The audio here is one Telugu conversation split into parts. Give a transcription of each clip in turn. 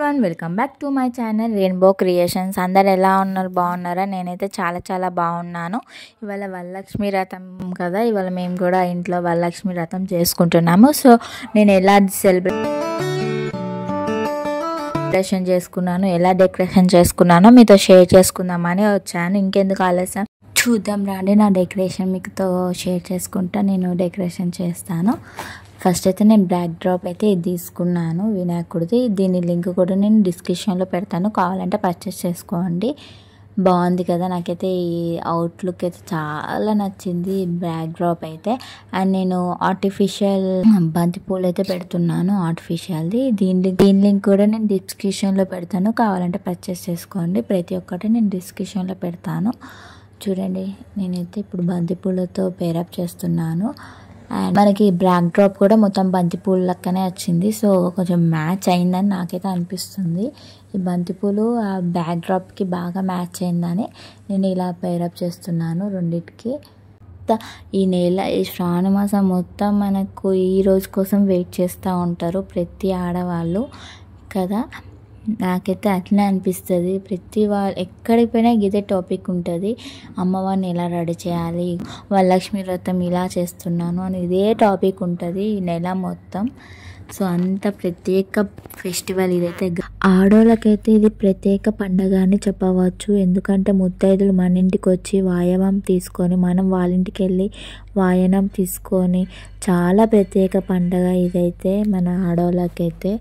Everyone welcome back to my channel rainbow creations. అందరు ఎలా ఉన్నారు? బాగున్నారా? నేనైతే చాలా బాగున్నాను. ఇవాళ వరలక్ష్మి వ్రతం కదా, ఇవాళ మేము కూడా ఇంట్లో వరలక్ష్మి వ్రతం చేసుకుంటున్నాము. సో నేను ఎలా డెకరేషన్ చేసుకున్నాను, ఎలా డెకరేషన్ చేసుకున్నానో మీతో షేర్ చేసుకుందామని వచ్చాను. ఇంకెందుకు ఆలస్యం, చూద్దాం రండి. నా డెకరేషన్ మీతో షేర్ చేసుకుంటా నేను డెకరేషన్ చేస్తాను. ఫస్ట్ అయితే నేను బ్యాక్ డ్రాప్ అయితే ఇది తీసుకున్నాను వినాయకుడిది. దీని లింక్ కూడా నేను డిస్క్రిప్షన్లో పెడతాను, కావాలంటే పర్చేస్ చేసుకోండి. బాగుంది కదా, నాకైతే ఈ అవుట్లుక్ అయితే చాలా నచ్చింది బ్యాక్ డ్రాప్ అయితే. అండ్ నేను ఆర్టిఫిషియల్ బంతిపూలు అయితే పెడుతున్నాను, ఆర్టిఫిషియల్ది. దీని లింక్ కూడా నేను డిస్క్రిప్షన్లో పెడతాను, కావాలంటే పర్చేస్ చేసుకోండి. ప్రతి ఒక్కటి నేను డిస్క్రిప్షన్లో పెడతాను. చూడండి, నేనైతే ఇప్పుడు బంతిపూలతో పేరప్ చేస్తున్నాను. అండ్ మనకి బ్యాక్ డ్రాప్ కూడా మొత్తం బంతిపూలు లెక్కనే వచ్చింది. సో కొంచెం మ్యాచ్ అయిందని నాకైతే అనిపిస్తుంది. ఈ బంతిపూలు ఆ బ్యాక్ డ్రాప్కి బాగా మ్యాచ్ అయిందని నేను ఇలా పేరప్ చేస్తున్నాను రెండింటికి. ఈ శ్రావణ మాసం మొత్తం మనకు ఈ రోజు కోసం వెయిట్ చేస్తూ ఉంటారు ప్రతి ఆడవాళ్ళు కదా. నాకైతే అట్లనే అనిపిస్తుంది. ప్రతి వాళ్ళు ఎక్కడికి పోయినా ఇదే టాపిక్ ఉంటుంది, అమ్మవారిని ఎలా రెడీ చేయాలి, వరలక్ష్మి వ్రతం ఇలా చేస్తున్నాను అని ఇదే టాపిక్ ఉంటుంది ఈ నెల మొత్తం. సో అంత ప్రత్యేక ఫెస్టివల్ ఇదైతే. ఆడోళ్ళకైతే ఇది ప్రత్యేక పండగ అని చెప్పవచ్చు. ఎందుకంటే ముత్తైదులు మన ఇంటికి వచ్చి వాయనం తీసుకొని మనం వాళ్ళ ఇంటికి వెళ్ళి వాయనం తీసుకొని చాలా ప్రత్యేక పండగ ఇదైతే మన ఆడోళ్ళకైతే.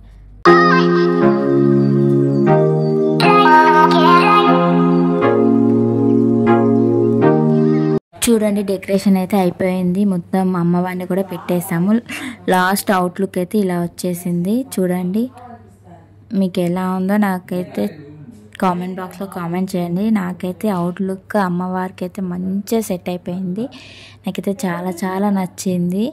చూడండి, డెకరేషన్ అయితే అయిపోయింది. మొత్తం అమ్మవారిని కూడా పెట్టేసాము. లాస్ట్ అవుట్లుక్ అయితే ఇలా వచ్చేసింది. చూడండి, మీకు ఎలా ఉందో నాకైతే కామెంట్ బాక్స్లో కామెంట్ చేయండి. నాకైతే అవుట్లుక్ అమ్మవారికి అయితే మంచిగా సెట్ అయిపోయింది. నాకైతే చాలా నచ్చింది.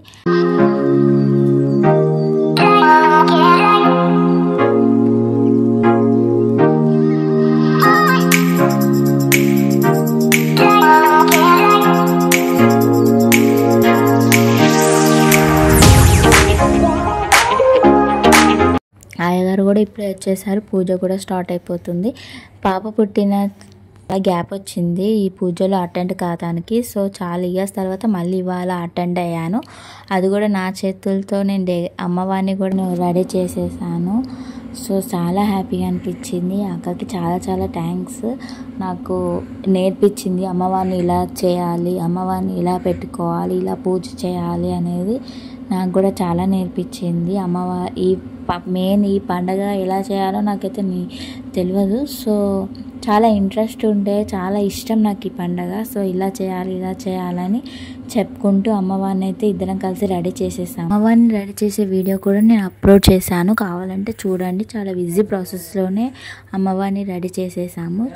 అయ్యగారు కూడా ఇప్పుడే వచ్చేసారు, పూజ కూడా స్టార్ట్ అయిపోతుంది. పాప పుట్టిన గ్యాప్ వచ్చింది ఈ పూజలో అటెండ్ కావడానికి. సో చాలా ఇయర్స్ తర్వాత మళ్ళీ ఇవాళ అటెండ్ అయ్యాను. అది కూడా నా చేతులతో నేను అమ్మవారిని కూడా రెడీ చేసేసాను. సో చాలా హ్యాపీగా అనిపించింది. అక్కడికి చాలా థ్యాంక్స్. నాకు నేర్పించింది అమ్మవారిని ఇలా చేయాలి, అమ్మవారిని ఇలా పెట్టుకోవాలి, ఇలా పూజ చేయాలి అనేది నాకు కూడా చాలా నేర్పించింది అమ్మవారి. ఈ పండగ ఎలా చేయాలో నాకైతే తెలియదు. సో చాలా ఇంట్రెస్ట్ ఉండే, చాలా ఇష్టం నాకు ఈ పండగ. సో ఇలా చేయాలని చెప్పుకుంటూ అమ్మవారిని అయితే ఇద్దరం కలిసి రెడీ చేసేసాము. అమ్మవారిని రెడీ చేసే వీడియో కూడా నేను అప్లోడ్ చేశాను, కావాలంటే చూడండి. చాలా ఈజీ ప్రాసెస్లోనే అమ్మవారిని రెడీ చేసేసాము.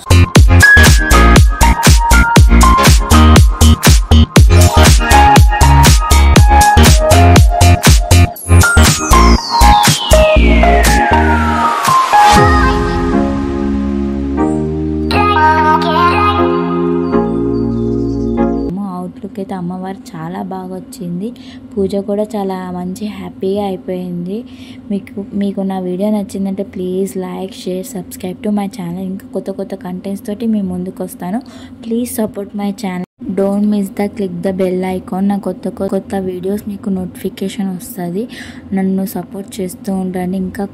అవుట్లుక్ అయితే అమ్మవారు చాలా బాగా వచ్చింది. పూజ కూడా చాలా మంచి హ్యాపీగా అయిపోయింది. మీకు నా వీడియో నచ్చిందంటే please like, share, subscribe to my channel. ఇంకా కొత్త కంటెంట్స్ తోటి మేము ముందుకు వస్తాను. Please support my channel. Don't miss click the bell icon. నా కొత్త వీడియోస్ మీకు నోటిఫికేషన్ వస్తుంది. నన్ను సపోర్ట్ చేస్తూ ఉండండి. ఇంకా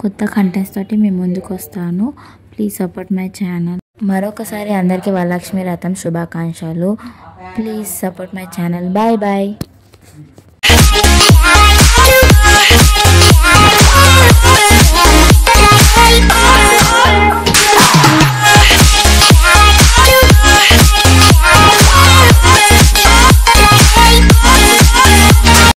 కొత్త కంటెంట్స్ తోటి మేము ముందుకు వస్తాను. Please support my channel. మరొకసారి అందరికీ వరలక్ష్మి వ్రతం శుభాకాంక్షలు. Please support my channel. Bye.